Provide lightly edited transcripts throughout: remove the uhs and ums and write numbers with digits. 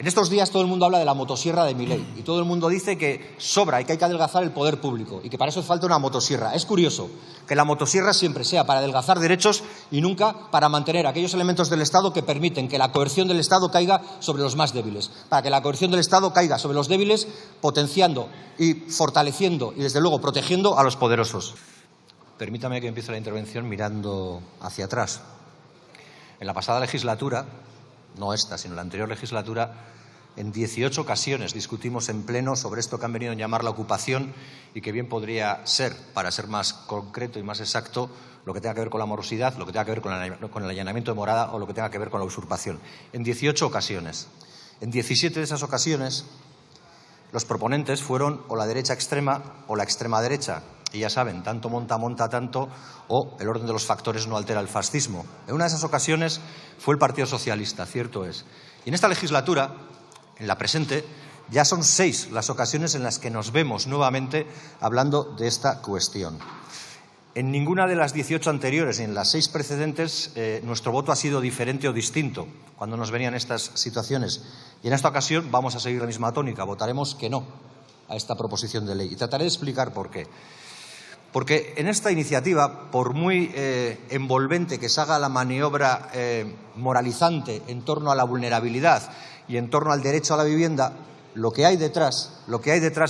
En estos días todo el mundo habla de la motosierra de Milei y todo el mundo dice que sobra y que hay que adelgazar el poder público y que para eso falta una motosierra. Es curioso que la motosierra siempre sea para adelgazar derechos y nunca para mantener aquellos elementos del Estado que permiten que la coerción del Estado caiga sobre los más débiles, para que la coerción del Estado caiga sobre los débiles, potenciando y fortaleciendo y, desde luego, protegiendo a los poderosos. Permítame que empiece la intervención mirando hacia atrás. En la pasada legislatura, no esta, sino la anterior legislatura, en 18 ocasiones discutimos en pleno sobre esto que han venido a llamar la ocupación y que bien podría ser, para ser más concreto y más exacto, lo que tenga que ver con la morosidad, lo que tenga que ver con el allanamiento de morada o lo que tenga que ver con la usurpación. En 18 ocasiones. En 17 de esas ocasiones, los proponentes fueron o la derecha extrema o la extrema derecha. Y ya saben, tanto monta tanto, o el orden de los factores no altera el fascismo. En una de esas ocasiones fue el Partido Socialista, cierto es. Y en esta legislatura, en la presente, ya son 6 las ocasiones en las que nos vemos nuevamente hablando de esta cuestión. En ninguna de las 18 anteriores y en las 6 precedentes nuestro voto ha sido diferente o distinto cuando nos venían estas situaciones. Y en esta ocasión vamos a seguir la misma tónica. Votaremos que no a esta proposición de ley. Y trataré de explicar por qué. Porque en esta iniciativa, por muy envolvente que se haga la maniobra moralizante en torno a la vulnerabilidad y en torno al derecho a la vivienda, lo que hay detrás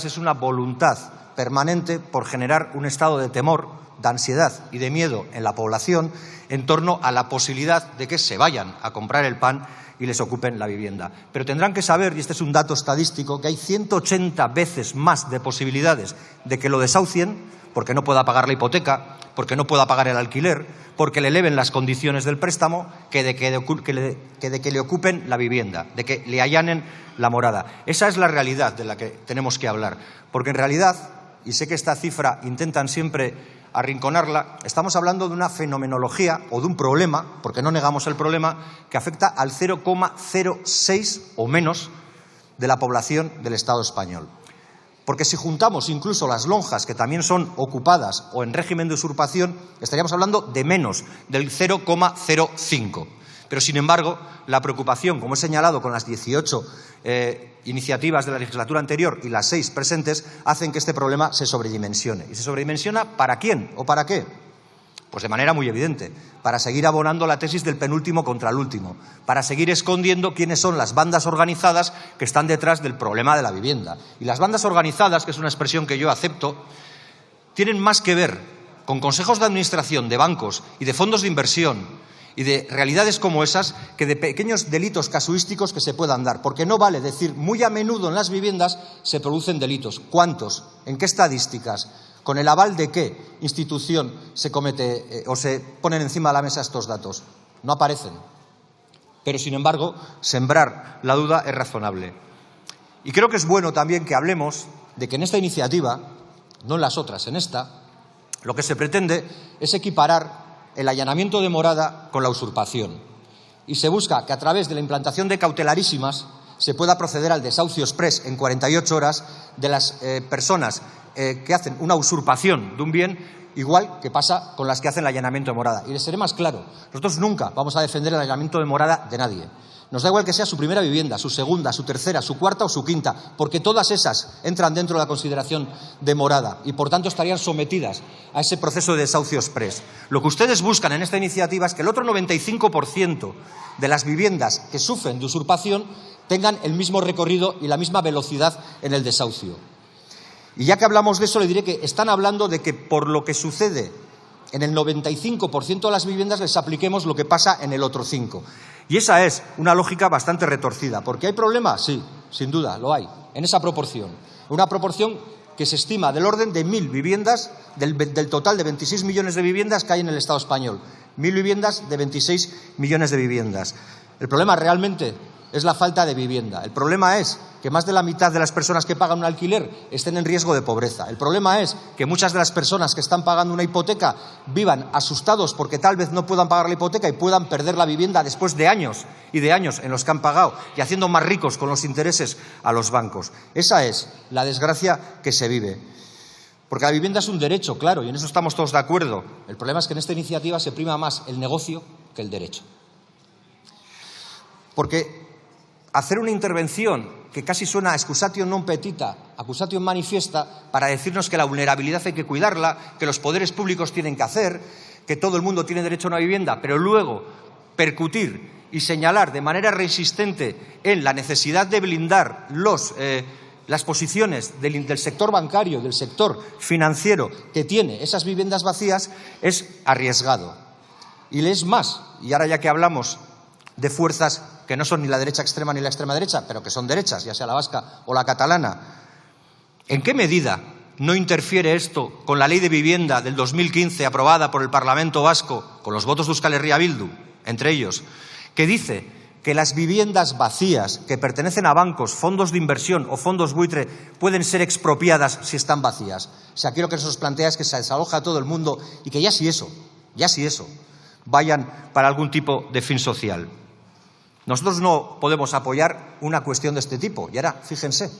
es una voluntad permanente por generar un estado de temor, de ansiedad y de miedo en la población en torno a la posibilidad de que se vayan a comprar el pan y les ocupen la vivienda. Pero tendrán que saber, y este es un dato estadístico, que hay 180 veces más de posibilidades de que lo desahucien porque no pueda pagar la hipoteca, porque no pueda pagar el alquiler, porque le eleven las condiciones del préstamo, que de que le ocupen la vivienda, de que le allanen la morada. Esa es la realidad de la que tenemos que hablar. Porque en realidad, y sé que esta cifra intentan siempre arrinconarla, estamos hablando de una fenomenología o de un problema, porque no negamos el problema, que afecta al 0,06 o menos de la población del Estado español. Porque si juntamos incluso las lonjas, que también son ocupadas o en régimen de usurpación, estaríamos hablando de menos, del 0,05. Pero, sin embargo, la preocupación, como he señalado con las 18 iniciativas de la legislatura anterior y las 6 presentes, hacen que este problema se sobredimensione. ¿Y se sobredimensiona para quién o para qué? Pues de manera muy evidente, para seguir abonando la tesis del penúltimo contra el último, para seguir escondiendo quiénes son las bandas organizadas que están detrás del problema de la vivienda. Y las bandas organizadas, que es una expresión que yo acepto, tienen más que ver con consejos de administración de bancos y de fondos de inversión y de realidades como esas que de pequeños delitos casuísticos que se puedan dar. Porque no vale decir muy a menudo en las viviendas se producen delitos. ¿Cuántos? ¿En qué estadísticas? ¿Con el aval de qué institución se comete o se ponen encima de la mesa estos datos? No aparecen. Pero, sin embargo, sembrar la duda es razonable. Y creo que es bueno también que hablemos de que en esta iniciativa, no en las otras, en esta, lo que se pretende es equiparar el allanamiento de morada con la usurpación. Y se busca que a través de la implantación de cautelarísimas se pueda proceder al desahucio exprés en 48 horas de las personas que hacen una usurpación de un bien, igual que pasa con las que hacen el allanamiento de morada. Y les seré más claro, nosotros nunca vamos a defender el allanamiento de morada de nadie. Nos da igual que sea su primera vivienda, su segunda, su tercera, su cuarta o su quinta, porque todas esas entran dentro de la consideración de morada y, por tanto, estarían sometidas a ese proceso de desahucio exprés. Lo que ustedes buscan en esta iniciativa es que el otro 95% de las viviendas que sufren de usurpación tengan el mismo recorrido y la misma velocidad en el desahucio. Y ya que hablamos de eso, le diré que están hablando de que por lo que sucede en el 95% de las viviendas les apliquemos lo que pasa en el otro 5%. Y esa es una lógica bastante retorcida. ¿Porque hay problemas? Sí, sin duda, lo hay, en esa proporción. Una proporción que se estima del orden de 1.000 viviendas, del total de 26 millones de viviendas que hay en el Estado español. 1.000 viviendas de 26 millones de viviendas. El problema realmente es la falta de vivienda. El problema es que más de la mitad de las personas que pagan un alquiler estén en riesgo de pobreza. El problema es que muchas de las personas que están pagando una hipoteca vivan asustados porque tal vez no puedan pagar la hipoteca y puedan perder la vivienda después de años y de años en los que han pagado y haciendo más ricos con los intereses a los bancos. Esa es la desgracia que se vive. Porque la vivienda es un derecho, claro, y en eso estamos todos de acuerdo. El problema es que en esta iniciativa se prima más el negocio que el derecho. Porque hacer una intervención que casi suena a excusatio non petita, accusatio manifiesta, para decirnos que la vulnerabilidad hay que cuidarla, que los poderes públicos tienen que hacer, que todo el mundo tiene derecho a una vivienda, pero luego percutir y señalar de manera resistente en la necesidad de blindar las posiciones del sector bancario, del sector financiero que tiene esas viviendas vacías, es arriesgado. Y es más, y ahora ya que hablamos de fuerzas que no son ni la derecha extrema ni la extrema derecha, pero que son derechas, ya sea la vasca o la catalana, ¿en qué medida no interfiere esto con la Ley de Vivienda del 2015 aprobada por el Parlamento vasco, con los votos de Euskal Herria Bildu, entre ellos, que dice que las viviendas vacías que pertenecen a bancos, fondos de inversión o fondos buitre pueden ser expropiadas si están vacías? O sea, aquí lo que se nos plantea es que se desaloja a todo el mundo y que ya si eso, vayan para algún tipo de fin social. Nosotros no podemos apoyar una cuestión de este tipo. Y ahora, fíjense,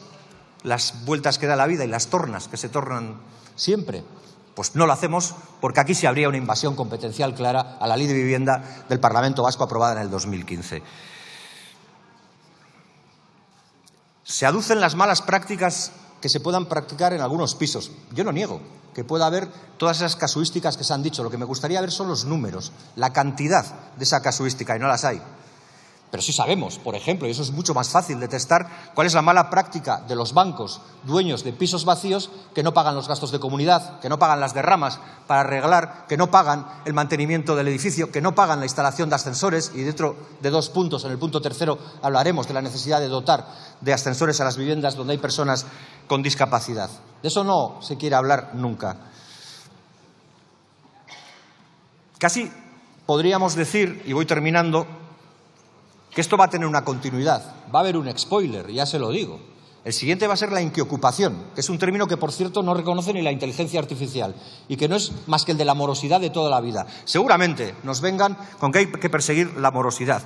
las vueltas que da la vida y las tornas que se tornan siempre. Pues no lo hacemos porque aquí sí habría una invasión competencial clara a la Ley de Vivienda del Parlamento Vasco aprobada en el 2015. Se aducen las malas prácticas que se puedan practicar en algunos pisos. Yo no niego que pueda haber todas esas casuísticas que se han dicho. Lo que me gustaría ver son los números, la cantidad de esa casuística, y no las hay. Pero sí sabemos, por ejemplo, y eso es mucho más fácil de testar, cuál es la mala práctica de los bancos dueños de pisos vacíos que no pagan los gastos de comunidad, que no pagan las derramas para arreglar, que no pagan el mantenimiento del edificio, que no pagan la instalación de ascensores. Y dentro de 2 puntos, en el punto tercero, hablaremos de la necesidad de dotar de ascensores a las viviendas donde hay personas con discapacidad. De eso no se quiere hablar nunca. Casi podríamos decir, y voy terminando, que esto va a tener una continuidad. Va a haber un spoiler, ya se lo digo. El siguiente va a ser la inquiocupación, que es un término que, por cierto, no reconoce ni la inteligencia artificial y que no es más que el de la morosidad de toda la vida. Seguramente nos vengan con que hay que perseguir la morosidad,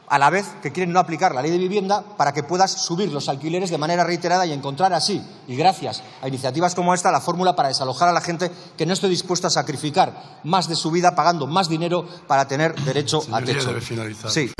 a la vez que quieren no aplicar la Ley de Vivienda para que puedas subir los alquileres de manera reiterada y encontrar así, y gracias a iniciativas como esta, la fórmula para desalojar a la gente que no esté dispuesta a sacrificar más de su vida pagando más dinero para tener derecho a techo. Debe finalizar. Sí.